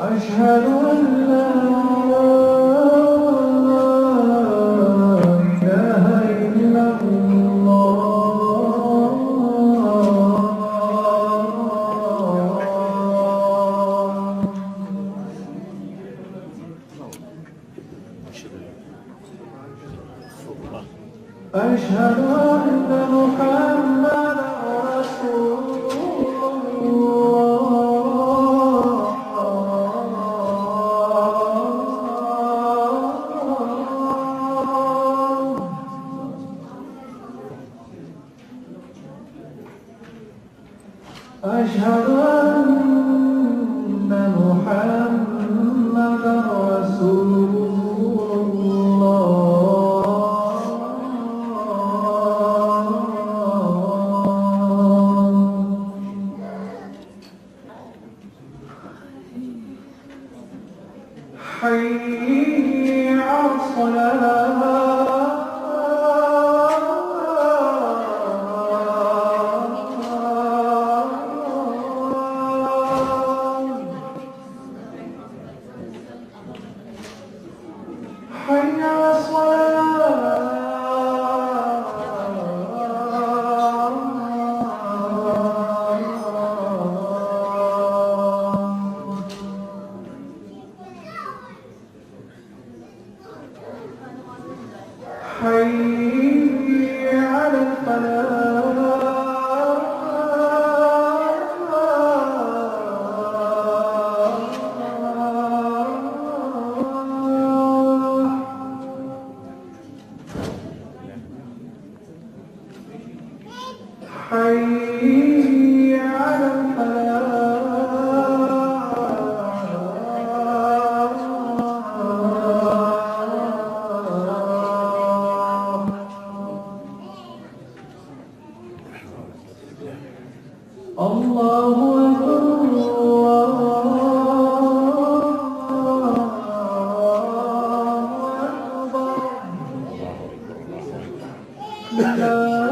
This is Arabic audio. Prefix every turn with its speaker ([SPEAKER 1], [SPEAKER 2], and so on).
[SPEAKER 1] أشهد أن لا إله إلا الله. أشهد أن محمدًا رسول الله. أشهد أن محمدًا رسول حي على الصلاة. حي على الصلاة. حي على الفلاح. حي على الله أكبر. الله أكبر.